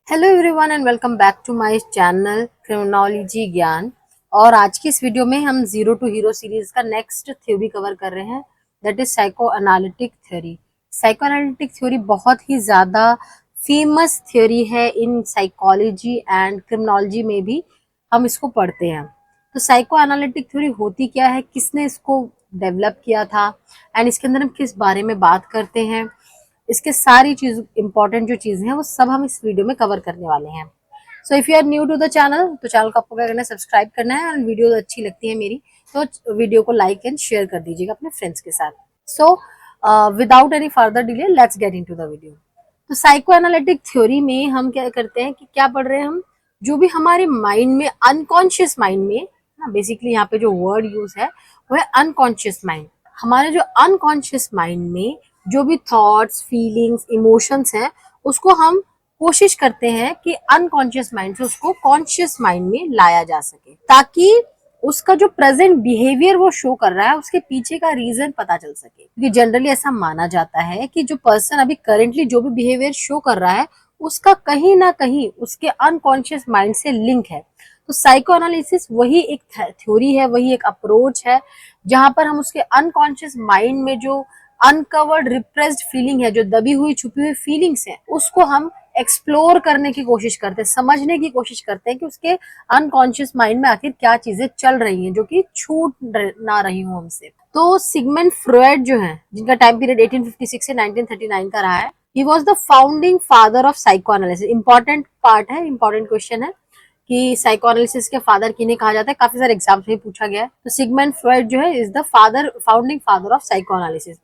Hello everyone and welcome back to my channel criminology ज्ञान। और आज की इस वीडियो में हम जीरो टू हीरो सीरीज का नेक्स्ट थ्योरी कवर कर रहे हैं, that is psychoanalytic theory. Psychoanalytic theory बहुत ही ज़्यादा फेमस थ्योरी है इन साइकोलॉजी एंड क्रिमिनोलॉजी में भी हम इसको पढ़ते हैं। तो साइको एनालिटिक थ्योरी होती क्या है, किसने इसको डेवलप किया था एंड इसके अंदर हम किस बारे में बात करते हैं, इसके सारी चीज इंपॉर्टेंट जो चीजें हैं वो सब हम इस वीडियो में कवर करने वाले हैं। So if you are new to the channel तो चैनल को आपको क्या करना है, सब्सक्राइब करना है। एंड वीडियो अच्छी लगती है मेरी तो वीडियो को लाइक एंड शेयर कर दीजिएगा अपने फ्रेंड्स के साथ। So without any further delay let's get into the video. तो साइको एनालिटिक थ्योरी में हम क्या करते हैं कि क्या पढ़ रहे हैं हम, जो भी हमारे माइंड में अनकॉन्शियस माइंड में ना, बेसिकली यहाँ पे जो वर्ड यूज है वो है अनकॉन्शियस माइंड। हमारे जो अनकॉन्शियस माइंड में जो भी थॉट्स फीलिंग्स इमोशंस हैं उसको हम कोशिश करते हैं कि अनकॉन्शियस माइंड से उसको कॉन्शियस माइंड में लाया जा सके, ताकि उसका जो प्रेजेंट बिहेवियर वो शो कर रहा है उसके पीछे का रीजन पता चल सके। क्योंकि जनरली ऐसा माना जाता है कि जो पर्सन अभी करेंटली जो भी बिहेवियर शो कर रहा है उसका कहीं ना कहीं उसके अनकॉन्शियस माइंड से लिंक है। तो साइको एनालिसिस वही एक थ्योरी है, वही एक अप्रोच है जहां पर हम उसके अनकॉन्शियस माइंड में जो अनकवर्ड रिप्रेस्ड फीलिंग है, जो दबी हुई छुपी हुई फीलिंग्स है, उसको हम एक्सप्लोर करने की कोशिश करते हैं, समझने की कोशिश करते हैं कि उसके अनकॉन्शियस माइंड में आखिर क्या चीजें चल रही हैं जो कि छूट ना रही हूं हमसे। तो सिगमंड फ्रॉयड जो है, जिनका टाइम पीरियड 1856 से 1939 का रहा है, he was the founding father of psycho analysis. Important part है, इंपॉर्टेंट क्वेश्चन है कि साइको एनालिसिस के फादर किन्हें कहा जाता है, काफी सारे एग्जाम्स में पूछा गया है। तो सिगमंड फ्रॉयड जो है is the father founding father of psycho analysis.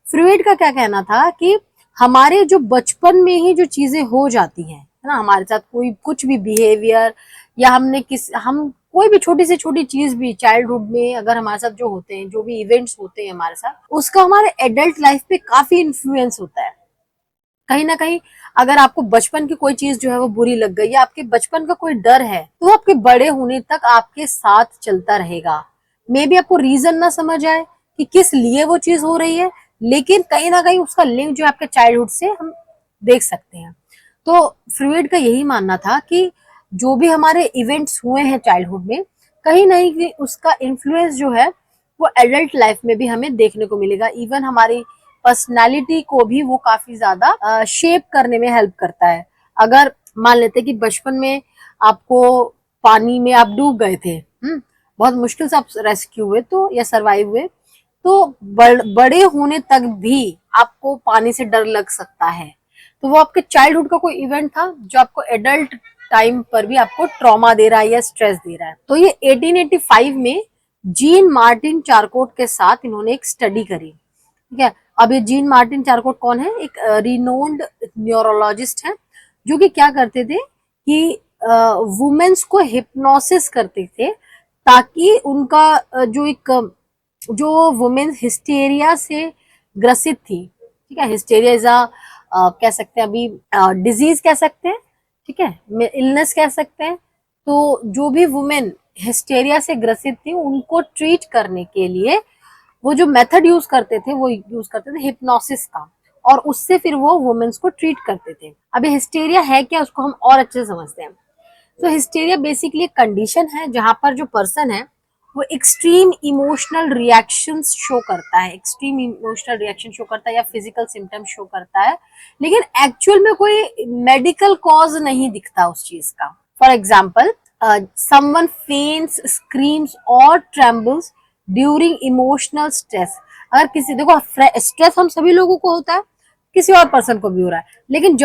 Freud का क्या कहना था कि हमारे जो बचपन में ही जो चीजें हो जाती हैं, है ना, हमारे साथ कोई कुछ भी बिहेवियर या हम कोई भी छोटी से छोटी चीज भी चाइल्डहुड में अगर हमारे साथ जो होते हैं, जो भी इवेंट्स होते हैं हमारे साथ, उसका हमारे एडल्ट लाइफ पे काफी इन्फ्लुएंस होता है। कहीं ना कहीं अगर आपको बचपन की कोई चीज जो है वो बुरी लग गई या आपके बचपन का कोई डर है तो वो आपके बड़े होने तक आपके साथ चलता रहेगा। मे बी आपको रीजन ना समझ आए कि किस लिए वो चीज हो रही है, लेकिन कहीं ना कहीं उसका लिंक जो है आपके चाइल्डहुड से हम देख सकते हैं। तो फ्रूइड का यही मानना था कि जो भी हमारे इवेंट्स हुए हैं चाइल्डहुड में, कहीं ना कहीं उसका इन्फ्लुएंस जो है वो एडल्ट लाइफ में भी हमें देखने को मिलेगा। इवन हमारी पर्सनालिटी को भी वो काफी ज्यादा शेप करने में हेल्प करता है। अगर मान लेते कि बचपन में आपको पानी में आप डूब गए थे, बहुत मुश्किल से आप रेस्क्यू हुए तो या सरवाइव हुए, तो बड़े होने तक भी आपको पानी से डर लग सकता है। तो वो आपके चाइल्डहुड का कोई इवेंट था जो आपको एडल्ट टाइम पर भी आपको ट्रॉमा दे रहा है या स्ट्रेस दे रहा है। तो ये 1885 में जीन मार्टिन चारकोट के साथ इन्होंने एक स्टडी करी। ठीक है, अब ये जीन मार्टिन चारकोट कौन है, एक रिनोन्ड न्यूरोलॉजिस्ट है जो कि क्या करते थे कि वुमेन्स को हिप्नोसिस करते थे, ताकि उनका जो वुमेन हिस्टेरिया से ग्रसित थी, ठीक है, हिस्टेरिया इज कह सकते हैं अभी डिजीज कह सकते हैं, ठीक है, इलनेस कह सकते हैं। तो जो भी वुमेन हिस्टेरिया से ग्रसित थी उनको ट्रीट करने के लिए वो जो मेथड यूज करते थे वो यूज करते थे हिप्नोसिस का, और उससे फिर वो वुमेन्स को ट्रीट करते थे। अभी हिस्टेरिया है क्या उसको हम और अच्छे से समझते हैं। तो हिस्टेरिया बेसिकली एक कंडीशन है जहां पर जो पर्सन है वो एक्सट्रीम इमोशनल रिएक्शंस शो करता है, एक्सट्रीम इमोशनल रिएक्शन शो करता है या फिजिकल सिम्टम शो करता है, लेकिन एक्चुअल में कोई मेडिकल कॉज नहीं दिखता उस चीज का। फॉर एग्जाम्पल, समवन फेंट्स, स्क्रीम्स और ट्रेम्बल्स ड्यूरिंग इमोशनल स्ट्रेस। अगर किसी, देखो स्ट्रेस हम सभी लोगों को होता है, किसी और पर्सन को भी हो रहा है, लेकिन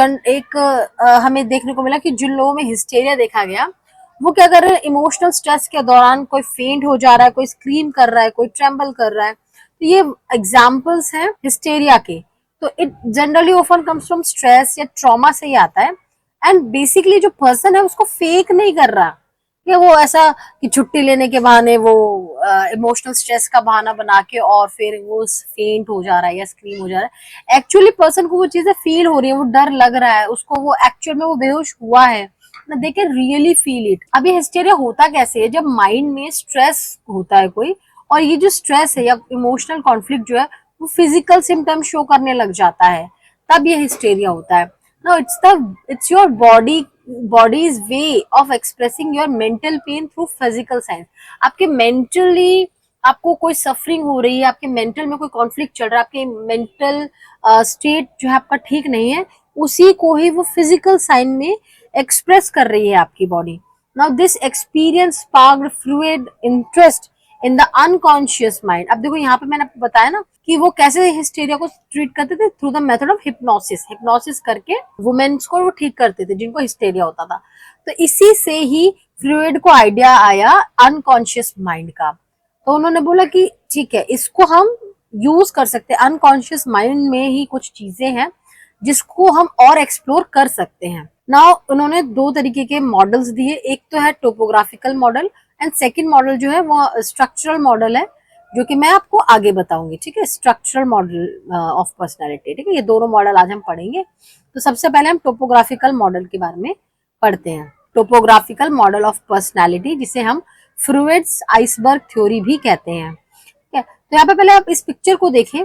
हमें देखने को मिला कि जिन लोगों में हिस्टेरिया देखा गया वो क्या कर रहे हैं, इमोशनल स्ट्रेस के दौरान कोई फेंट हो जा रहा है, कोई स्क्रीम कर रहा है, कोई ट्रेम्बल कर रहा है। तो ये एग्जाम्पल्स हैं हिस्टेरिया के। तो it generally often comes from stress या ट्रॉमा से ही आता है। एंड बेसिकली जो पर्सन है उसको फेक नहीं कर रहा, या वो ऐसा कि छुट्टी लेने के बहाने वो इमोशनल स्ट्रेस का बहाना बना के और फिर वो फेंट हो जा रहा है या स्क्रीम हो जा रहा है। एक्चुअली पर्सन को वो चीजें फील हो रही है, वो डर लग रहा है उसको, वो एक्चुअल में वो बेहोश हुआ है ना, they can really feel it. अब ये हिस्टेरिया होता कैसे है, जब माइंड में स्ट्रेस होता है कोई, और ये जो स्ट्रेस है या इमोशनल कॉन्फ्लिक्ट जो है वो फिजिकल सिम्टम शो करने लग जाता है, तब ये हिस्टेरिया होता है। Now it's your body bodies way of expressing your mental pen through physical science. आपके मेंटली आपको कोई सफरिंग हो रही है, आपके मेंटल में कोई कॉन्फ्लिक्ट चल रहा है, आपके मेंटल स्टेट जो है आपका ठीक नहीं है, उसी को ही वो फिजिकल साइन में एक्सप्रेस कर रही है आपकी body. Now this experience sparked fluid interest in the unconscious mind. अब देखो यहाँ पे मैंने आपको बताया ना कि वो कैसे हिस्टेरिया को ट्रीट करते थे, through the method of hypnosis. Hypnosis करके वुमेन्स को वो ठीक करते थे जिनको हिस्टेरिया होता था। तो इसी से ही फ्लूइड को आइडिया आया अनकॉन्शियस माइंड का। तो उन्होंने बोला कि ठीक है, इसको हम यूज कर सकते हैं, अनकॉन्शियस माइंड में ही कुछ चीजें हैं जिसको हम और एक्सप्लोर कर सकते हैं। नाउ उन्होंने दो तरीके के मॉडल्स दिए, एक तो है topographical model and second model जो है वो स्ट्रक्चरल मॉडल है, जो कि मैं आपको आगे बताऊंगी। ठीक है, स्ट्रक्चरल मॉडल ऑफ पर्सनैलिटी। ठीक है, ये दोनों मॉडल आज हम पढ़ेंगे। तो सबसे पहले हम टोपोग्राफिकल मॉडल के बारे में पढ़ते हैं। टोपोग्राफिकल मॉडल ऑफ पर्सनैलिटी, जिसे हम फ्रूइड्स आइसबर्ग थ्योरी भी कहते हैं। ठीक है, तो यहाँ पे पहले आप इस पिक्चर को देखें।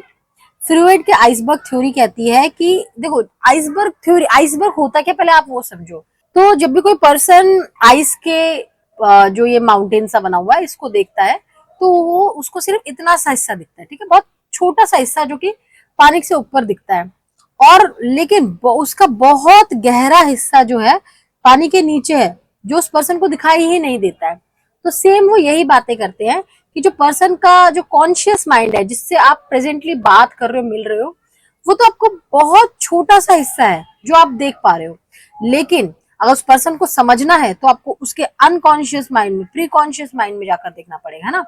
फ्रूइड के आइसबर्ग थ्योरी कहती है कि देखो, आइसबर्ग थ्योरी, आइसबर्ग होता क्या पहले आप वो समझो। तो जब भी कोई पर्सन आइस के जो ये माउंटेन सा बना हुआ है इसको देखता है, तो वो उसको सिर्फ इतना सा हिस्सा दिखता है। ठीक है, बहुत छोटा सा हिस्सा जो कि पानी से ऊपर दिखता है, और लेकिन उसका बहुत गहरा हिस्सा जो है पानी के नीचे है, जो उस पर्सन को दिखाई ही नहीं देता है। तो सेम वो यही बातें करते हैं कि जो पर्सन का जो कॉन्शियस माइंड है, जिससे आप प्रेजेंटली बात कर रहे हो, मिल रहे हो, वो तो आपको बहुत छोटा सा हिस्सा है जो आप देख पा रहे हो। लेकिन अगर उस पर्सन को समझना है तो आपको उसके अनकॉन्शियस माइंड में, प्री कॉन्शियस माइंड में जाकर देखना पड़ेगा, है ना।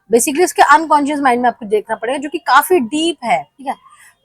बेसिकली उसके अनकॉन्शियस माइंड में आपको देखना पड़ेगा, जो कि काफी डीप है। ठीक है,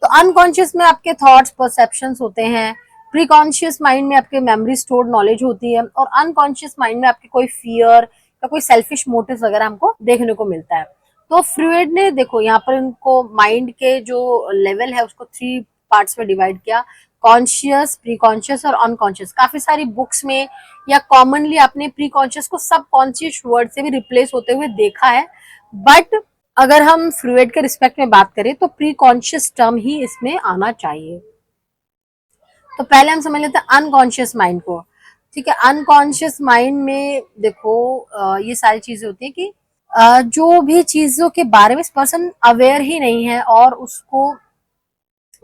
तो अनकॉन्शियस में आपके थॉट्स, परसेप्शंस होते हैं, प्री कॉन्शियस माइंड में आपके मेमोरी स्टोर्ड नॉलेज होती है, और अनकॉन्शियस माइंड में आपके कोई फियर या कोई सेल्फिश मोटिव वगैरह हमको देखने को मिलता है। तो फ्रूइड ने देखो यहाँ पर इनको माइंड के जो लेवल है उसको 3 पार्ट्स में डिवाइड किया, कॉन्शियस, प्री कॉन्शियस और अनकॉन्शियस। काफी सारी बुक्स में या कॉमनली आपने प्री कॉन्शियस को सब कॉन्शियस वर्ड से भी रिप्लेस होते हुए देखा है, बट अगर हम फ्रूइड के रिस्पेक्ट में बात करें तो प्री कॉन्शियस टर्म ही इसमें आना चाहिए। तो पहले हम समझ लेते हैं अनकॉन्शियस माइंड को। ठीक है, अनकॉन्शियस माइंड में देखो ये सारी चीजें होती है कि जो भी चीजों के बारे में पर्सन अवेयर ही नहीं है, और उसको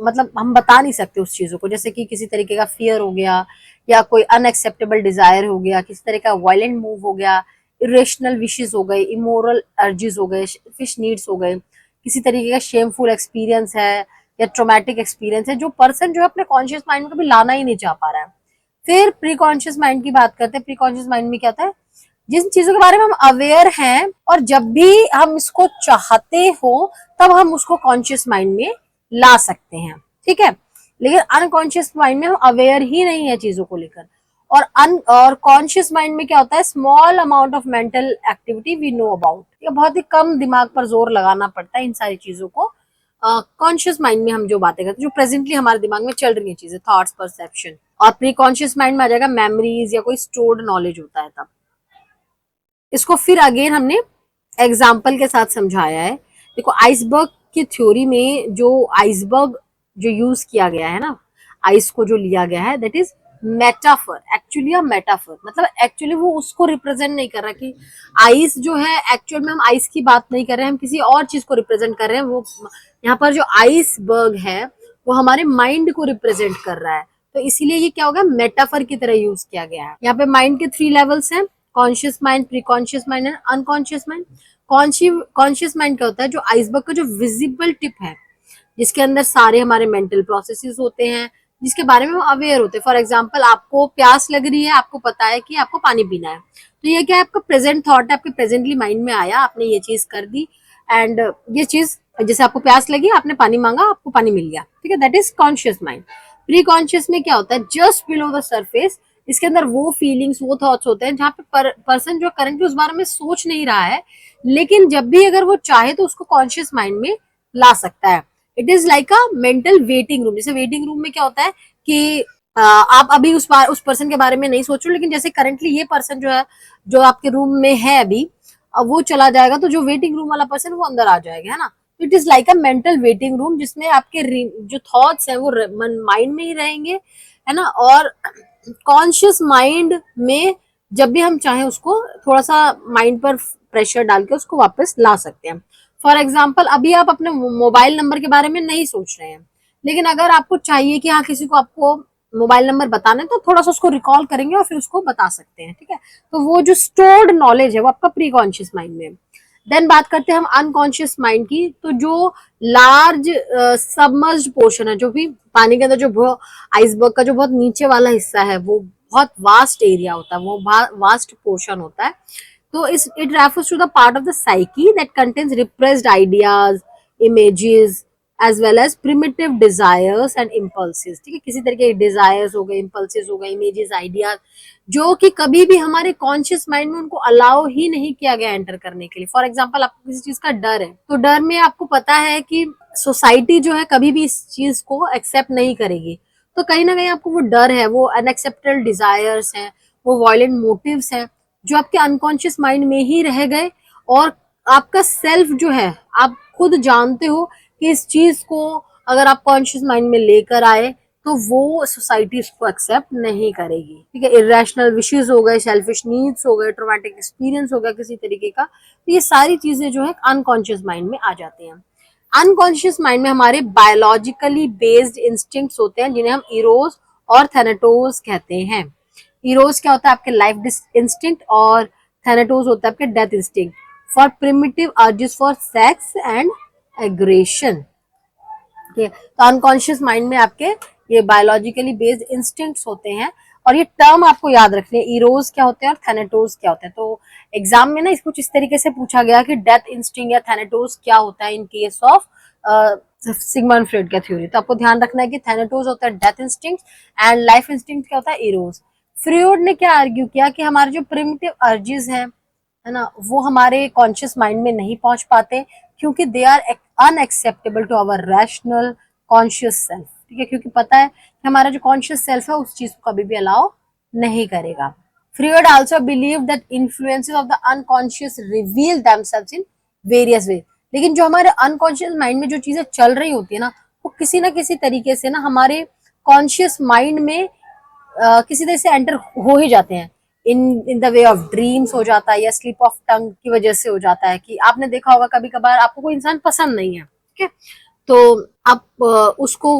मतलब हम बता नहीं सकते उस चीजों को, जैसे कि किसी तरीके का फियर हो गया, या कोई अनएक्सेप्टेबल डिजायर हो गया, किसी तरह का वायलेंट मूव हो गया, इरेशनल विशेस हो गए, इमोरल अर्जेस हो गए, फिश नीड्स हो गए, किसी तरीके का शेमफुल एक्सपीरियंस है या ट्रोमैटिक एक्सपीरियंस है, जो पर्सन जो है अपने कॉन्शियस माइंड में कभी लाना ही नहीं चाह पा रहा है। फिर प्री कॉन्शियस माइंड की बात करते हैं। प्री कॉन्शियस माइंड में क्या होता है, जिन चीजों के बारे में हम अवेयर हैं, और जब भी हम इसको चाहते हो तब हम उसको कॉन्शियस माइंड में ला सकते हैं। ठीक है, लेकिन अनकॉन्शियस माइंड में हम अवेयर ही नहीं है चीजों को लेकर। और कॉन्शियस माइंड में क्या होता है, small amount of mental activity we know about. ये बहुत ही कम दिमाग पर जोर लगाना पड़ता है इन सारी चीजों को। कॉन्शियस माइंड में हम जो बातें करते हैं, जो प्रेजेंटली हमारे दिमाग में चल रही है चीजें, थॉट्स, परसेप्शन, और प्री कॉन्शियस माइंड में आ जाएगा मेमोरीज या कोई स्टोर्ड नॉलेज होता है तब। इसको फिर अगेन हमने एग्जाम्पल के साथ समझाया है। देखो, आइसबर्ग की थ्योरी में जो आइसबर्ग जो यूज किया गया है ना, आइस को जो लिया गया है, that is metaphor, actually a metaphor. मतलब एक्चुअली वो उसको रिप्रेजेंट नहीं कर रहा कि आइस जो है, एक्चुअल में हम आइस की बात नहीं कर रहे हैं, हम किसी और चीज को रिप्रेजेंट कर रहे हैं। वो यहाँ पर जो आइसबर्ग है वो हमारे माइंड को रिप्रेजेंट कर रहा है, तो इसीलिए ये क्या होगा, मेटाफर की तरह यूज किया गया है। यहाँ पे माइंड के 3 लेवल्स हैं, conscious mind, pre conscious mind and unconscious mind. Conscious mind क्या होता है, जो आइसबर्ग का जो विजिबल टिप है, जिसके अंदर सारे हमारे मेंटल प्रोसेसेस होते हैं, जिसके बारे में हम अवेयर होते हैं। फॉर एग्जाम्पल, आपको प्यास लग रही है, आपको पता है कि आपको पानी पीना है, तो ये क्या है, आपका प्रेजेंट थॉट है, आपके प्रेजेंटली माइंड में आया, आपने ये चीज कर दी, एंड ये चीज, जैसे आपको प्यास लगी, आपने पानी मांगा, आपको पानी मिल गया। ठीक है, that is conscious mind. Pre conscious में क्या होता है, जस्ट बिलो द सरफेस, इसके अंदर वो फीलिंग्स, वो थॉट्स होते हैं जहाँ पे पर्सन जो करंटली उस बारे में सोच नहीं रहा है, लेकिन जब भी अगर वो चाहे तो उसको कॉन्शियस माइंड में ला सकता है। It is like a mental waiting room. जैसे वेटिंग रूम में क्या होता है कि आप अभी उस पर्सन के बारे में नहीं सोचो, लेकिन जैसे करंटली ये पर्सन जो है, जो आपके रूम में है अभी, अब वो चला जाएगा तो जो वेटिंग रूम वाला पर्सन वो अंदर आ जाएगा, है ना। It is like a mental waiting room, जिसमें आपके जो थॉट्स है वो माइंड में ही रहेंगे, है ना, और कॉन्शियस माइंड में जब भी हम चाहें उसको थोड़ा सा माइंड पर प्रेशर डाल के उसको वापस ला सकते हैं। फॉर एग्जाम्पल अभी आप अपने मोबाइल नंबर के बारे में नहीं सोच रहे हैं, लेकिन अगर आपको चाहिए कि हाँ किसी को आपको मोबाइल नंबर बताना है तो थोड़ा सा उसको रिकॉल करेंगे और फिर उसको बता सकते हैं, ठीक है। तो वो जो स्टोर्ड नॉलेज है वो आपका प्री कॉन्शियस माइंड में। देन बात करते हैं हम अनकॉन्शियस माइंड की। तो जो लार्ज सबमर्ज्ड पोर्शन है, जो भी पानी के अंदर जो आइसबर्ग का जो बहुत नीचे वाला हिस्सा है, वो बहुत वास्ट एरिया होता है, वो वास्ट पोर्शन होता है। तो इस it refers to the part of the psyche that contains repressed ideas, images as well as primitive desires and impulses, ठीक है। किसी तरह के डिजायर्स हो गए, इम्पल्सिस हो गए, इमेजेस, आइडियाज, जो कि कभी भी हमारे कॉन्शियस माइंड में उनको अलाउ ही नहीं किया गया एंटर करने के लिए। फॉर एग्जाम्पल आपको किसी चीज का डर है, तो डर में आपको पता है कि सोसाइटी जो है कभी भी इस चीज को एक्सेप्ट नहीं करेगी, तो कहीं ना कहीं आपको वो डर है, वो अनएक्सेप्टेबल डिजायर्स हैं, वो वायलेंट मोटिव्स हैं, जो आपके अनकॉन्शियस माइंड में ही रह गए। और आपका सेल्फ जो है, आप खुद जानते हो कि इस चीज को अगर आप कॉन्शियस माइंड में लेकर आए तो वो सोसाइटी इसको एक्सेप्ट नहीं करेगी, ठीक है। इरेशनल विशेस हो गए, सेल्फिश नीड्स हो गए, ट्रॉमेटिक एक्सपीरियंस हो गया किसी तरीके का, तो ये सारी चीजें जो है अनकॉन्शियस माइंड में आ जाती हैं। अनकॉन्शियस माइंड में हमारे बायोलॉजिकली बेस्ड इंस्टिंक्ट्स होते हैं, जिन्हें हम इरोस और थैनेटोस कहते हैं। इरोस क्या होता है, आपके लाइफ इंस्टिंक्ट, और थैनेटोस होता है आपके death instinct for primitive urges for sex and aggression. तो अनकॉन्शियस माइंड में आपके ये बायोलॉजिकली बेस्ड इंस्टिंक्ट्स होते हैं। और ये टर्म आपको याद रखने, इरोस क्या होते हैं और थैनेटोस क्या होते हैं। तो एग्जाम में ना इसको इस तरीके से पूछा गया कि डेथ इंस्टिंक्ट या थैनेटोस क्या होता है in case of Sigmund Freud का थ्योरी। तो आपको ध्यान रखना है कि थैनेटोस होता है death instinct and life instinct क्या होता है, इरोस। फ्रॉइड ने क्या आर्ग्यू किया कि हमारे जो प्रिमिटिव अर्जेस हैं, है ना, वो हमारे कॉन्शियस माइंड में नहीं पहुंच पाते, क्योंकि they are unacceptable to our rational conscious self, ठीक है। क्योंकि पता है कि हमारा जो कॉन्शियस सेल्फ है उस चीज को कभी भी अलाउ नहीं करेगा। Freud also believe that influences of the unconscious reveal themselves in various वे। लेकिन जो हमारे अनकॉन्शियस माइंड में जो चीजें चल रही होती है ना, वो किसी ना किसी तरीके से ना हमारे कॉन्शियस माइंड में किसी तरह से एंटर हो ही जाते हैं। In the way of dreams हो जाता है, या स्लिप ऑफ टंग की वजह से हो जाता है। कि आपने देखा होगा कभी कभार आपको कोई इंसान पसंद नहीं है, ठीक है, तो आप उसको,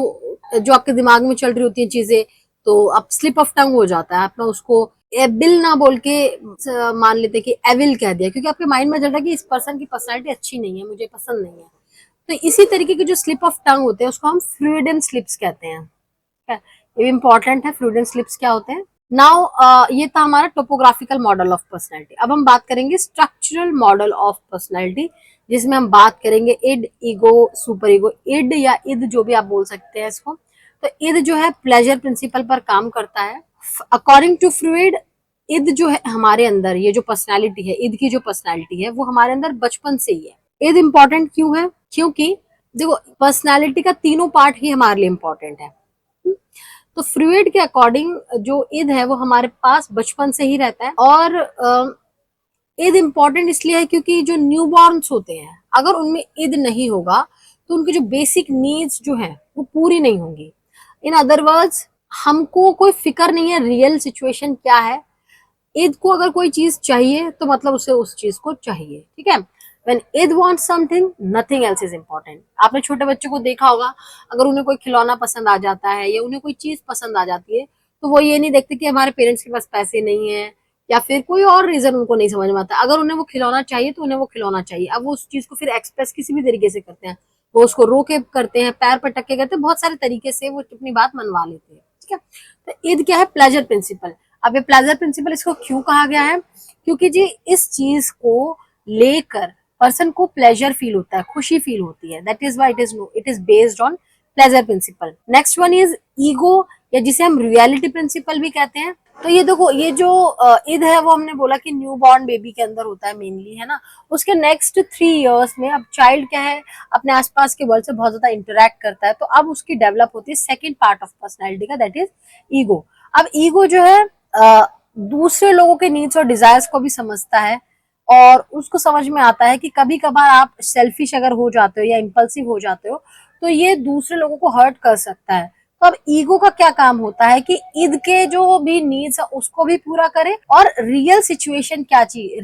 जो आपके दिमाग में चल रही होती है चीजें, तो आप स्लिप ऑफ टंग हो जाता है, आपने उसको एबिल ना बोल के मान लेते कि एविल कह दिया, क्योंकि आपके माइंड में चल रहा है कि इस पर्सन की पर्सनैलिटी अच्छी नहीं है, मुझे पसंद नहीं है। तो इसी तरीके के जो स्लिप ऑफ टंग होते हैं उसको हम फ्रूइडियन स्लिप्स कहते हैं, ठीक है। ये भी इंपॉर्टेंट है, फ्रूइडियन स्लिप्स क्या होते हैं। नाउ ये था हमारा टोपोग्राफिकल मॉडल ऑफ पर्सनैलिटी। अब हम बात करेंगे स्ट्रक्चरल मॉडल ऑफ पर्सनैलिटी, जिसमें हम बात करेंगे id, ego, super ego. Id या इद जो भी आप बोल सकते हैं इसको। तो इद जो है प्लेजर प्रिंसिपल पर काम करता है। अकॉर्डिंग टू फ्रूइड, इद जो है हमारे अंदर, ये जो पर्सनैलिटी है, इद की जो पर्सनैलिटी है वो हमारे अंदर बचपन से ही है। इद इंपॉर्टेंट क्यों है, क्योंकि देखो पर्सनैलिटी का तीनों पार्ट ही हमारे लिए इंपॉर्टेंट है। तो फ्रूइड के अकॉर्डिंग जो ईद है वो हमारे पास बचपन से ही रहता है। और ईद इम्पोर्टेंट इसलिए है क्योंकि जो न्यूबॉर्न्स होते हैं, अगर उनमें ईद नहीं होगा तो उनकी जो बेसिक नीड्स जो है वो पूरी नहीं होंगी। इन अदर वर्ड्स, हमको कोई फिक्र नहीं है रियल सिचुएशन क्या है। ईद को अगर कोई चीज चाहिए तो मतलब उसे उस चीज को चाहिए, ठीक है। When id wants something, nothing else is important. आपने छोटे बच्चों को देखा होगा, अगर उन्हें कोई खिलौना पसंद आ जाता है या उन्हें कोई चीज पसंद आ जाती है, तो वो ये नहीं देखते कि हमारे पेरेंट्स के पास पैसे नहीं है या फिर कोई और रीजन उनको नहीं समझ में आता। अगर उन्हें वो खिलौना चाहिए तो उन्हें वो खिलौना चाहिए। अब वो उस चीज को फिर एक्सप्रेस किसी भी तरीके से करते हैं, वो उसको रो के करते हैं, पैर पर टक के करते हैं, बहुत सारे तरीके से वो अपनी बात मनवा लेते हैं, ठीक है। तो ईद क्या है, प्लेजर प्रिंसिपल। अब ये प्लेजर प्रिंसिपल इसको क्यों कहा गया है, क्योंकि जी इस चीज को लेकर पर्सन को प्लेजर फील होता है, खुशी फील होती है। That is why it is based on pleasure principal. Next one is ego, या जिसे हम रियलिटी प्रिंसिपल भी कहते हैं। तो ये देखो, ये जो ईद है वो हमने बोला कि न्यू बॉर्न बेबी के अंदर होता है मेनली, है ना। उसके नेक्स्ट 3 इयर्स में अब चाइल्ड क्या है, अपने आसपास के वर्ल्ड से बहुत ज्यादा इंटरेक्ट करता है, तो अब उसकी डेवलप होती है सेकेंड पार्ट ऑफ पर्सनैलिटी का, दैट इज ईगो। अब ईगो जो है दूसरे लोगों के नीड्स और डिजायर्स को भी समझता है, और उसको समझ में आता है कि कभी कभार आप सेल्फिश अगर हो जाते हो या इम्पल्सिव हो जाते हो तो ये दूसरे लोगों को हर्ट कर सकता है। तो अब ईगो का क्या काम होता है कि ईद के जो भी नीड्स है उसको भी पूरा करे और रियल सिचुएशन क्या चाहिए,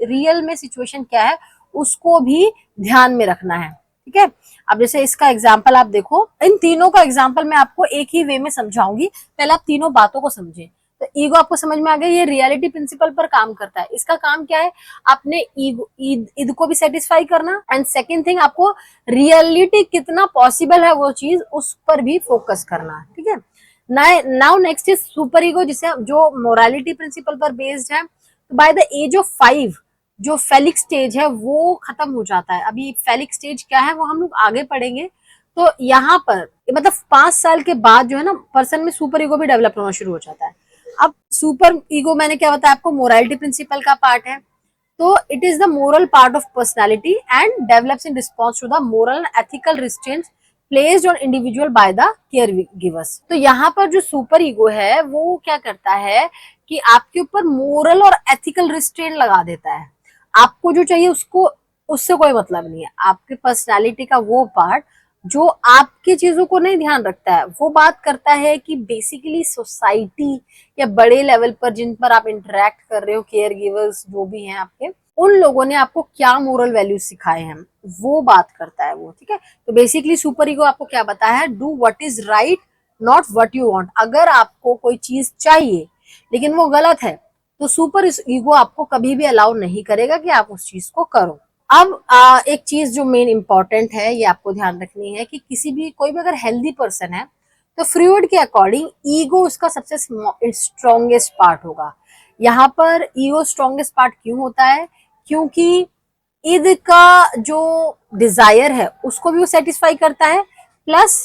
रियल में सिचुएशन क्या है उसको भी ध्यान में रखना है। ठीक है, अब जैसे इसका एग्जाम्पल आप देखो, इन तीनों का एग्जाम्पल मैं आपको एक ही वे में समझाऊंगी, पहले आप तीनों बातों को समझें। तो ईगो आपको समझ में आ गया, ये रियलिटी प्रिंसिपल पर काम करता है। इसका काम क्या है, अपने ईगो ईद को भी सेटिस्फाई करना, एंड सेकंड थिंग आपको रियलिटी कितना पॉसिबल है वो चीज उस पर भी फोकस करना। ठीक है, now next is super ego, जिसे जो मोरालिटी प्रिंसिपल पर बेस्ड है। तो बाय द एज ऑफ 5 जो फेलिक स्टेज है वो खत्म हो जाता है। अभी फेलिक स्टेज क्या है वो हम लोग आगे पढ़ेंगे। तो यहाँ पर मतलब 5 साल के बाद जो है ना पर्सन में सुपर ईगो भी डेवलप होना शुरू हो जाता है। अब सुपर ईगो मैंने क्या बताया आपको, मोरालिटी प्रिंसिपल का पार्ट है। तो it is the moral part of personality and develops in response to the moral and ethical restraints placed on individual by the caregivers. तो यहाँ पर जो सुपर ईगो है वो क्या करता है कि आपके ऊपर मोरल और एथिकल रिस्ट्रेंट लगा देता है। आपको जो चाहिए उसको, उससे कोई मतलब नहीं है। आपके पर्सनालिटी का वो पार्ट जो आपकी चीजों को नहीं ध्यान रखता है, वो बात करता है कि बेसिकली सोसाइटी या बड़े लेवल पर जिन पर आप इंटरेक्ट कर रहे हो, केयर गिवर्स जो भी हैं आपके, उन लोगों ने आपको क्या मोरल वैल्यूज सिखाए हैं वो बात करता है वो। ठीक है, तो बेसिकली सुपर ईगो आपको क्या बताया है, do what is right not what you want. अगर आपको कोई चीज चाहिए लेकिन वो गलत है तो सुपर ईगो आपको कभी भी अलाउ नहीं करेगा कि आप उस चीज को करो। अब एक चीज जो मेन इंपॉर्टेंट है ये आपको ध्यान रखनी है कि किसी भी कोई भी अगर हेल्दी पर्सन है तो फ्रूड के अकॉर्डिंग ईगो उसका सबसे स्ट्रॉन्गेस्ट पार्ट होगा। यहाँ पर ईगो स्ट्रॉन्गेस्ट पार्ट क्यों होता है, क्योंकि ईद का जो डिजायर है उसको भी वो सेटिस्फाई करता है, प्लस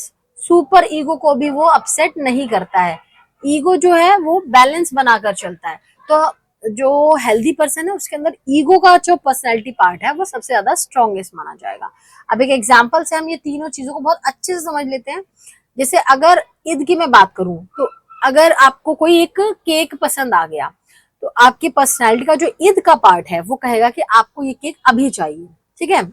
सुपर ईगो को भी वो अपसेट नहीं करता है। ईगो जो है वो बैलेंस बनाकर चलता है। तो जो हेल्दी पर्सन है उसके अंदर ईगो का जो पर्सनैलिटी पार्ट है वो सबसे ज्यादा स्ट्रॉन्गेस्ट माना जाएगा। अब एक एग्जाम्पल से हम ये तीनों चीजों को बहुत अच्छे से समझ लेते हैं। जैसे अगर ईद की मैं बात करूं तो अगर आपको कोई एक केक पसंद आ गया तो आपकी पर्सनैलिटी का जो ईद का पार्ट है वो कहेगा कि आपको ये केक अभी चाहिए। ठीक है,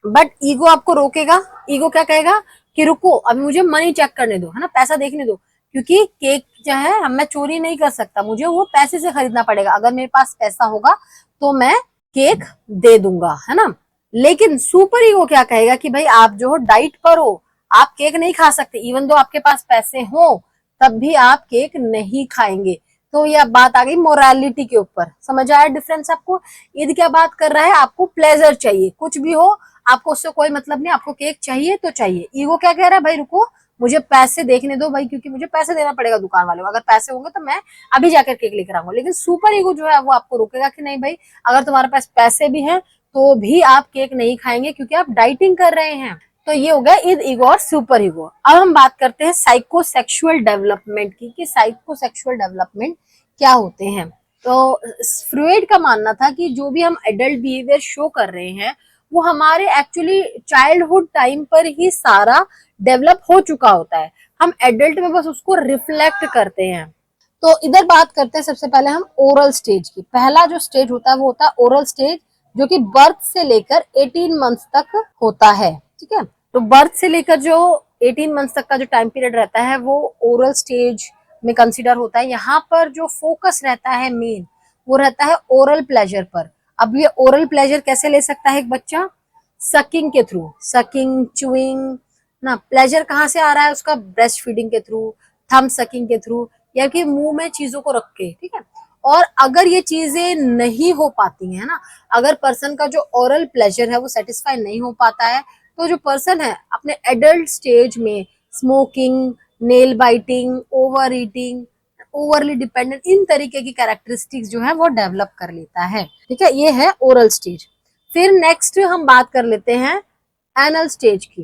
बट ईगो आपको रोकेगा। ईगो क्या कहेगा कि रुको अभी मुझे मनी चेक करने दो, है ना, पैसा देखने दो, क्योंकि केक जो है हम मैं चोरी नहीं कर सकता, मुझे वो पैसे से खरीदना पड़ेगा। अगर मेरे पास पैसा होगा तो मैं केक दे दूंगा, है ना। लेकिन सुपर ईगो क्या कहेगा कि भाई आप जो हो डाइट पर हो, आप केक नहीं खा सकते, इवन दो आपके पास पैसे हो तब भी आप केक नहीं खाएंगे। तो ये बात आ गई मोरालिटी के ऊपर। समझ आया डिफरेंस आपको। ईद क्या बात कर रहा है, आपको प्लेजर चाहिए, कुछ भी हो आपको उससे कोई मतलब नहीं, आपको केक चाहिए तो चाहिए। ईगो क्या कह रहा है, भाई रुको मुझे पैसे देखने दो भाई, क्योंकि मुझे पैसे देना पड़ेगा दुकान वाले को, अगर पैसे होंगे तो मैं अभी जाकर केक लेकर आऊंगा। लेकिन सुपर ईगो जो है वो आपको रोकेगा कि नहीं भाई, अगर तुम्हारे पास पैसे भी हैं तो भी आप केक नहीं खाएंगे क्योंकि आप डाइटिंग कर रहे हैं। तो ये हो गया ईद ईगो और सुपर ईगो। अब हम बात करते हैं साइकोसेक्सुअल डेवलपमेंट की, कि साइकोसेक्सुअल डेवलपमेंट क्या होते हैं। तो फ्रॉइड का मानना था कि जो भी हम एडल्ट बिहेवियर शो कर रहे हैं वो हमारे एक्चुअली चाइल्डहुड टाइम पर ही सारा डेवलप हो चुका होता है, हम एडल्ट में बस उसको रिफ्लेक्ट करते हैं। तो इधर बात करते हैं सबसे पहले हम ओरल स्टेज की। पहला जो स्टेज होता है वो होता है ओरल स्टेज, जो कि बर्थ से लेकर 18 मंथ्स तक होता है। ठीक है, तो बर्थ से लेकर जो 18 मंथ्स तक का जो टाइम पीरियड रहता है वो ओरल स्टेज में कंसीडर होता है। यहाँ पर जो फोकस रहता है मेन वो रहता है ओरल प्लेजर पर। अब ये ओरल प्लेजर कैसे ले सकता है एक बच्चा, सकिंग के थ्रू, सकिंग च्यूइंग ना। प्लेजर कहाँ से आ रहा है उसका, ब्रेस्ट फीडिंग के थ्रू, थम सकिंग के थ्रू, या कि मुंह में चीजों को रख के। ठीक है, और अगर ये चीजें नहीं हो पाती है ना, अगर पर्सन का जो ओरल प्लेजर है वो सेटिस्फाई नहीं हो पाता है तो जो पर्सन है अपने एडल्ट स्टेज में smoking, nail biting, over eating, overly dependent, इन तरीके की कैरेक्टरिस्टिक्स जो है वो डेवलप कर लेता है। ठीक है, ये है ओरल स्टेज। फिर नेक्स्ट हम बात कर लेते हैं एनल स्टेज की।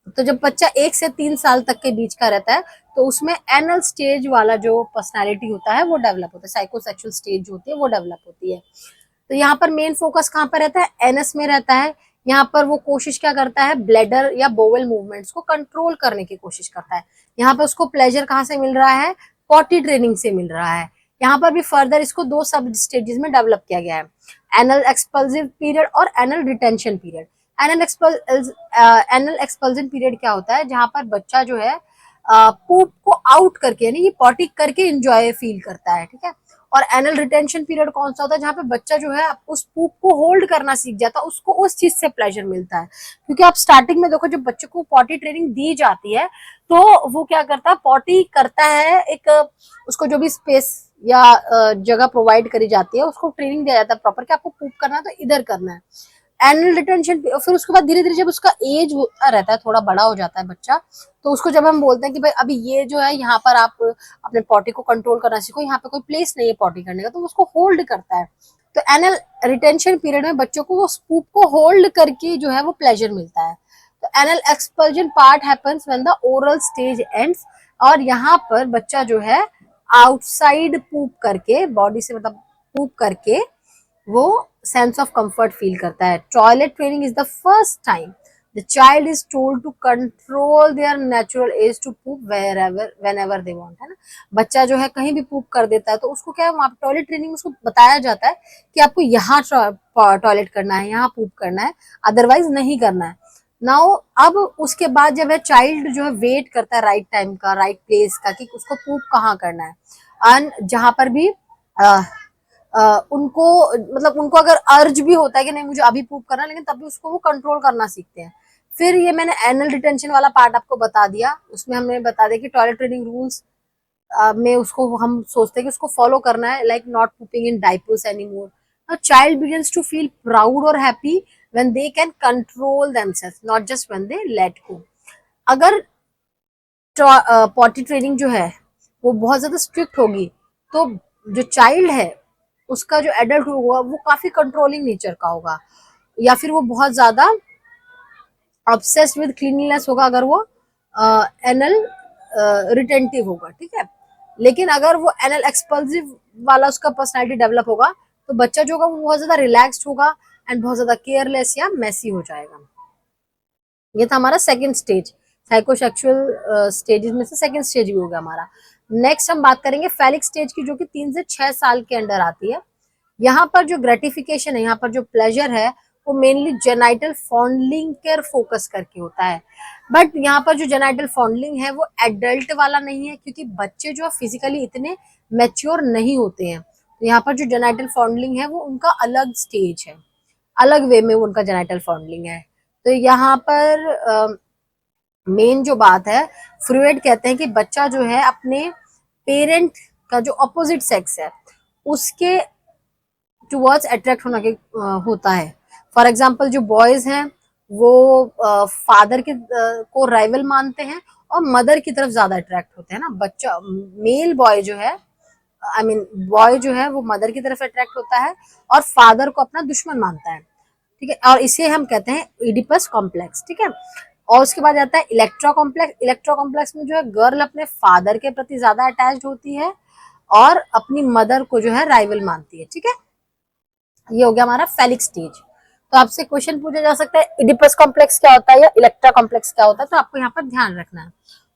तो जब बच्चा 1 से 3 साल तक के बीच का रहता है तो उसमें एनल स्टेज वाला जो पर्सनालिटी होता है वो डेवलप होता है, साइकोसेक्सुअल स्टेज जो होती है वो डेवलप होती है। तो यहाँ पर मेन फोकस कहाँ पर रहता है, एनस में रहता है। यहाँ पर वो कोशिश क्या करता है, ब्लैडर या बोवेल मूवमेंट्स को कंट्रोल करने की कोशिश करता है। यहाँ पर उसको प्लेजर कहाँ से मिल रहा है, पॉटी ट्रेनिंग से मिल रहा है। यहाँ पर भी फर्दर इसको 2 सब स्टेजेस में डेवलप किया गया है, एनल एक्सपल्सिव पीरियड और anal retention period. Anal expulsion period क्या होता है, जहां पर बच्चा जो है पूप को आउट करके यानी कि पॉटी करके एंजॉय फील करता है, ठीक है। और एनल रिटेंशन पीरियड कौन सा होता है, जहाँ पे बच्चा जो है उस पूप को होल्ड करना सीख जाता है, उसको उस चीज से प्लेजर मिलता है। क्योंकि आप स्टार्टिंग में देखो जब बच्चे को पॉटी ट्रेनिंग दी जाती है तो वो क्या करता है, पॉटी करता है, एक उसको जो भी स्पेस या जगह प्रोवाइड करी जाती है उसको ट्रेनिंग दिया जाता है प्रॉपर कि आपको पूप करना है तो इधर करना है। एनुअल रिटेंशन, फिर उसके बाद धीरे धीरे जब उसका एज रहता है, थोड़ा बड़ा हो जाता है बच्चा, तो उसको जब हम बोलते हैं कि भाई अभी ये जो है यहाँ पर आप अपने पॉटी को कंट्रोल करना सीखो, यहाँ पे कोई प्लेस नहीं है पॉटी करने का, तो उसको होल्ड करता है। तो एनुअल रिटेंशन पीरियड में बच्चों को वो स्पूप को होल्ड करके जो है वो प्लेजर मिलता है। तो annual expulsion part happens when the oral stage ends, और यहाँ पर बच्चा जो है आउटसाइड पूप करके, बॉडी से मतलब पूप करके वो सेंस ऑफ कंफर्ट फील करता है। Toilet training is the first time the child is told to control their natural urge to poop whenever they want, है ना। बच्चा जो है कहीं भी पूप कर देता है तो उसको क्या है, वहां टॉयलेट ट्रेनिंग में उसको बताया जाता है कि आपको यहाँ टॉयलेट करना है, यहाँ पूप करना है, अदरवाइज नहीं करना है। नाउ अब उसके बाद जब है चाइल्ड जो है वेट करता है राइट टाइम का, राइट प्लेस का, कि उसको पूप कहाँ करना है। एंड जहां पर भी उनको मतलब उनको अगर अर्ज भी होता है कि नहीं मुझे अभी पूप करना, लेकिन तब भी उसको वो कंट्रोल करना सीखते हैं। फिर ये मैंने एनल रिटेंशन वाला पार्ट आपको बता दिया, उसमें हमने बता दिया कि टॉयलेट ट्रेनिंग रूल्स में उसको हम सोचते हैं कि उसको फॉलो करना है, like not pooping in diapers anymore. Now child begins to feel proud or happy when they can control themselves, not just when they let go. अगर पॉटी ट्रेनिंग जो है वो बहुत ज्यादा स्ट्रिक्ट होगी तो जो चाइल्ड है उसका जो एडल्ट होगा वो काफी कंट्रोलिंग नेचर का होगा, या फिर वो बहुत ज्यादा ऑब्सेस्ड विद क्लीनलीनेस होगा अगर वो एनल रिटेंटिव होगा, ठीक है। लेकिन अगर वो एनल एक्सपल्सिव वाला उसका पर्सनालिटी डेवलप होगा तो बच्चा जो होगा वो बहुत ज्यादा रिलैक्स्ड होगा एंड बहुत ज्यादा केयरलेस या मेसी हो जाएगा। ये था हमारा सेकंड स्टेज, साइकोसेक्सुअल स्टेजेस में से सेकंड स्टेज भी हो गया हमारा। नेक्स्ट हम बात करेंगे फेलिक स्टेज की, जो कि 3 से 6 साल के अंडर आती है। यहाँ पर जो ग्रेटिफिकेशन है, यहाँ पर जो प्लेजर है वो मेनली जेनाइटल फॉन्डलिंग कर फोकस करके होता है। बट यहाँ पर जो जेनाइटल फॉन्डलिंग है वो एडल्ट वाला नहीं है, क्योंकि बच्चे जो फिजिकली इतने मैच्योर नहीं होते हैं। तो यहाँ पर जो जेनाइटल फॉन्डलिंग है वो उनका अलग स्टेज है, अलग वे में उनका जेनाइटल फॉन्डलिंग है। तो यहाँ पर मेन जो बात है, फ्रूइड कहते हैं कि बच्चा जो है अपने पेरेंट का जो अपोजिट सेक्स है उसके टुवर्ड्स अट्रैक्ट होता है। फॉर एग्जाम्पल जो बॉयज हैं वो फादर के को राइवल मानते हैं और मदर की तरफ ज्यादा अट्रैक्ट होते हैं ना। बच्चा मेल बॉय जो है, आई मीन बॉय जो है वो मदर की तरफ अट्रैक्ट होता है और फादर को अपना दुश्मन मानता है, ठीक है। और इसे हम कहते हैं इडिपस कॉम्प्लेक्स, ठीक है। और उसके बाद आता है इलेक्ट्रा कॉम्प्लेक्स। इलेक्ट्रा कॉम्प्लेक्स में जो है गर्ल अपने फादर के प्रति ज्यादा अटैच्ड होती है और अपनी मदर को जो है राइवल मानती है, ठीक है। ये हो गया हमारा फेलिक स्टेज। तो आपसे क्वेश्चन पूछा जा सकता है इडिपस कॉम्प्लेक्स क्या होता है या इलेक्ट्रा कॉम्प्लेक्स क्या होता है, तो आपको यहाँ पर ध्यान रखना है।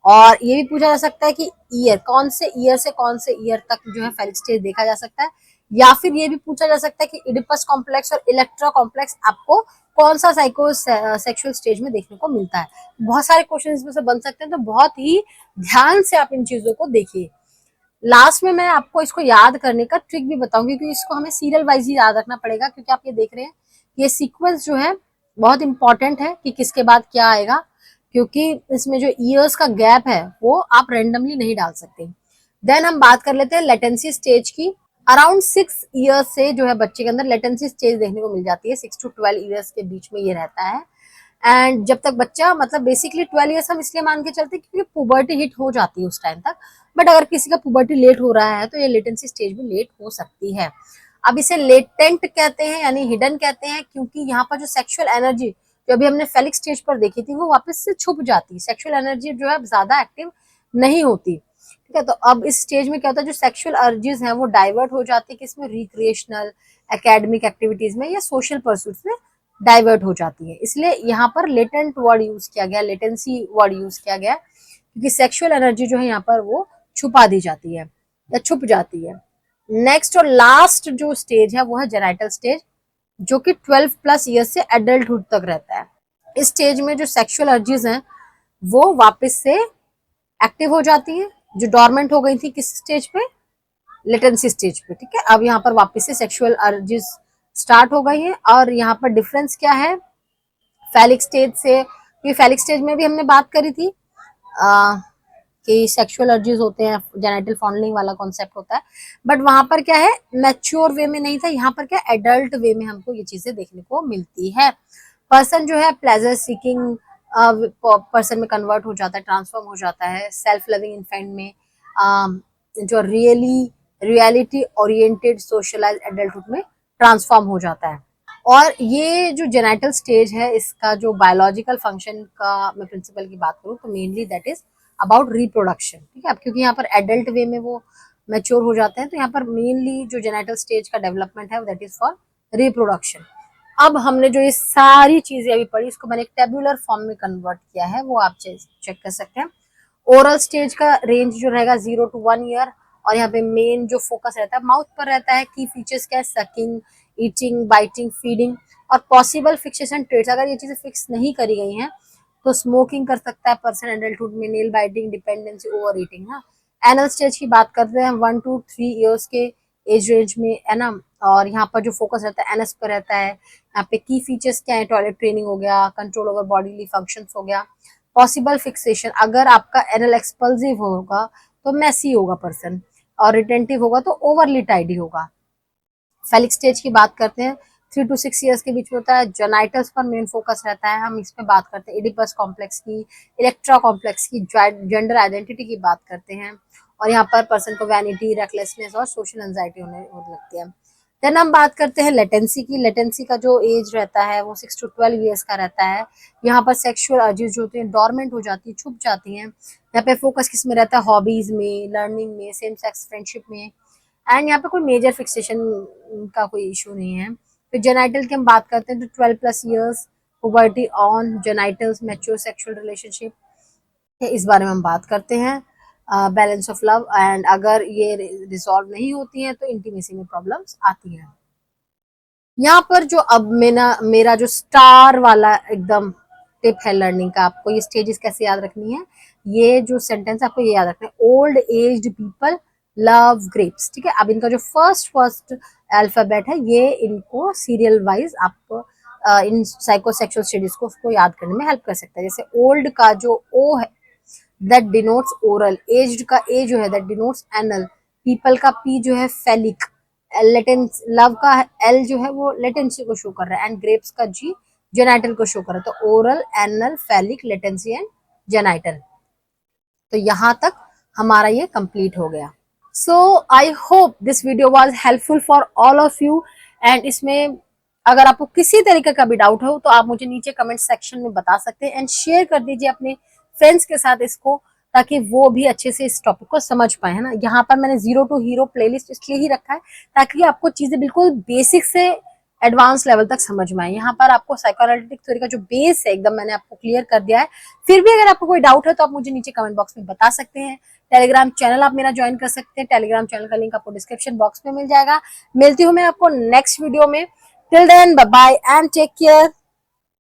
और ये भी पूछा जा सकता है कि ईयर, कौन से ईयर तक जो है फेलिक स्टेज देखा जा सकता है, या फिर ये भी पूछा जा सकता है कि इडिपस कॉम्प्लेक्स और इलेक्ट्रा कॉम्प्लेक्स आपको कौन सा साइको सेक्सुअल स्टेज में देखने को मिलता है। बहुत सारे क्वेश्चन इसमें से बन सकते हैं, तो बहुत ही ध्यान से आप इन चीजों को देखिए। लास्ट में मैं आपको इसको याद करने का ट्रिक भी बताऊंगी, क्योंकि इसको हमें सीरियल वाइज ही याद रखना पड़ेगा, क्योंकि आप ये देख रहे हैं ये सीक्वेंस जो है बहुत इंपॉर्टेंट है कि किसके बाद क्या आएगा, क्योंकि इसमें जो ईयर्स का गैप है वो आप रेंडमली नहीं डाल सकते। देन हम बात कर लेते हैं लेटेंसी स्टेज की। अराउंड 6 ईयर्स से जो है बच्चे के अंदर लेटेंसी स्टेज देखने को मिल जाती है, 6 to 12 ईयर्स के बीच में ये रहता है। एंड जब तक बच्चा मतलब बेसिकली 12 ईयर्स हम इसलिए मान के चलते हैं क्योंकि पुबर्टी हिट हो जाती है उस टाइम तक। बट अगर किसी का पुबर्टी लेट हो रहा है तो ये लेटेंसी स्टेज भी लेट हो सकती है। अब इसे लेटेंट कहते हैं यानी हिडन कहते हैं, क्योंकि यहाँ पर जो सेक्सुअल एनर्जी जो अभी हमने फेलिक स्टेज पर देखी थी वो वापस से छुप जाती है, सेक्सुअल एनर्जी जो है ज्यादा एक्टिव नहीं होती, ठीक है। तो अब इस स्टेज में क्या होता है, जो सेक्सुअल अर्जेस हैं वो डाइवर्ट हो जाती है किसमें, रिक्रिएशनल एकेडमिक एक्टिविटीज में या सोशल परसूट्स में डाइवर्ट हो जाती है। इसलिए यहाँ पर लेटेंट वर्ड यूज किया गया, लेटेंसी वर्ड यूज किया गया, क्योंकि सेक्सुअल एनर्जी जो है यहाँ पर वो छुपा दी जाती है या छुप जाती है। नेक्स्ट और लास्ट जो स्टेज है वो है जेनाइटल स्टेज, जो कि 12+ ईयर्स से एडल्टहुड तक रहता है। इस स्टेज में जो सेक्सुअल अर्जीज हैं वो वापस से एक्टिव हो जाती हैं, जो डोरमेंट हो गई थी किस स्टेज पे, लेटेंसी स्टेज पे, ठीक है। अब यहाँ पर वापस से सेक्सुअल अर्जेस स्टार्ट हो गई हैं। और यहाँ पर डिफरेंस क्या है फैलिक स्टेज से, ये फैलिक स्टेज में भी हमने बात करी थी कि सेक्सुअल अर्जेस होते हैं, जेनिटल फॉन्डलिंग वाला कॉन्सेप्ट होता है, बट वहां पर क्या है मैच्योर वे में नहीं था, यहाँ पर क्या एडल्ट वे में हमको ये चीजें देखने को मिलती है। पर्सन जो है प्लेजर सीकिंग पर्सन में कन्वर्ट हो जाता है, ट्रांसफॉर्म हो जाता है, सेल्फ लविंग इन्फेंट में जो रियलिटी ओरिएंटेड सोशलाइज एडल्टहुड में ट्रांसफॉर्म हो जाता है। और ये जो जेनिटल स्टेज है इसका जो बायोलॉजिकल फंक्शन का मैं प्रिंसिपल की बात करूँ तो mainly that is about reproduction, ठीक है। अब क्योंकि यहाँ पर एडल्ट वे में वो मैच्योर हो जाते हैं तो यहाँ पर मेनली जो जेनिटल स्टेज का डेवलपमेंट है दैट इज फॉर रिप्रोडक्शन। अब हमने जो ये सारी चीजें अभी पढ़ी इसको मैंने एक टेबुलर फॉर्म में कन्वर्ट किया है, वो आप चेक कर सकते हैं। ओरल स्टेज का रेंज जो रहेगा 0 to 1 ईयर, और यहाँ पे मेन जो फोकस रहता है माउथ पर रहता है। की फीचर्स क्या है, सकिंग, ईटिंग, बाइटिंग, फीडिंग और पॉसिबल फिक्सेशन ट्रेट्स। अगर ये चीजें फिक्स नहीं करी गई हैं तो स्मोकिंग कर सकता है पर्सन एडल्टहुड में, nail biting, dependency, over eating. हाँ, एनल स्टेज की बात करते हैं 1 to 3 ईयर्स के एज रेंज में, है ना। और यहाँ पर जो फोकस रहता है एनएस पर रहता है। यहाँ पे की फीचर्स क्या है, टॉयलेट ट्रेनिंग हो गया, कंट्रोल ओवर बॉडीली फंक्शंस हो गया, पॉसिबल फिक्सेशन। अगर आपका एनल एक्सपल्सिव होगा तो मैसी होगा पर्सन, और रिटेंटिव होगा तो ओवरली टाइडी होगा। फेलिक स्टेज की बात करते हैं 3 to 6 ईयर्स के बीच में होता है। जेनाइटल्स पर मेन फोकस रहता है, हम इस पे बात करते हैं इडिपस कॉम्प्लेक्स की, इलेक्ट्रा कॉम्प्लेक्स की, जेंडर आइडेंटिटी की बात करते हैं। और यहाँ पर पर्सन को वैनिटी, रेकलेसनेस और सोशल एंजाइटी होने लगती है। देन हम बात करते हैं लेटेंसी की। लेटेंसी का जो एज रहता है वो 6 to 12 ईयर्स का रहता है। यहाँ पर सेक्सुअल अर्जेस जो होती हैं डोरमेंट हो जाती है, छुप जाती हैं। यहाँ पे फोकस किस में रहता है, हॉबीज में, लर्निंग में, सेम सेक्स फ्रेंडशिप में। एंड यहाँ पे कोई मेजर फिक्सेशन का कोई इशू नहीं है। फिर जेनाइटल की हम बात करते हैं तो 12+ years, puberty on, genitals, mature sexual relationship, इस बारे में हम बात करते हैं। बैलेंस ऑफ लव, एंड अगर ये रिजॉल्व नहीं होती हैं तो इंटीमेसी में प्रॉब्लम्स आती हैं। यहाँ पर जो अब मेरा जो स्टार वाला एकदम टिप है लर्निंग का, आपको ये स्टेजेस कैसे याद रखनी है, ये जो सेंटेंस आपको ये याद रखना है, old aged people love grapes, ठीक है। अब इनका जो फर्स्ट अल्फाबेट है ये इनको सीरियल वाइज आप इन साइकोसेक्सुअल स्टडीज को उसको याद करने में हेल्प कर सकता है। जैसे ओल्ड का जो ओ है दैट डिनोट्स ओरल, एज्ड का ए जो है दैट डिनोट्स एनल, पीपल का पी जो है फेलिक, लेटेंस लव का एल जो है वो लेटेंसी को शो कर रहा है, एंड ग्रेप्स का जी जेनाइटल को शो कर रहा है। तो oral, anal, phallic, latency and genital. तो यहाँ तक हमारा ये कंप्लीट हो गया। So I hope this video was helpful for all of you. And इसमें अगर आपको किसी तरीके का भी डाउट हो तो आप मुझे नीचे कमेंट सेक्शन में बता सकते हैं, एंड शेयर कर दीजिए अपने फ्रेंड्स के साथ इसको, ताकि वो भी अच्छे से इस टॉपिक को समझ पाए, है ना। यहाँ पर मैंने 0 to हीरो प्लेलिस्ट इसलिए ही रखा है ताकि आपको चीजें बिल्कुल बेसिक से एडवांस लेवल तक समझ में आए। यहाँ पर आपको साइकोएनालिटिक थ्योरी का जो बेस है एकदम मैंने आपको क्लियर कर दिया है। फिर भी अगर आपको कोई डाउट है तो आप मुझे नीचे कमेंट बॉक्स में बता सकते हैं। टेलीग्राम चैनल आप मेरा ज्वाइन कर सकते हैं, टेलीग्राम चैनल का लिंक आपको डिस्क्रिप्शन बॉक्स में मिल जाएगा। मिलती हूँ मैं आपको नेक्स्ट वीडियो में। Till then bye bye and take care.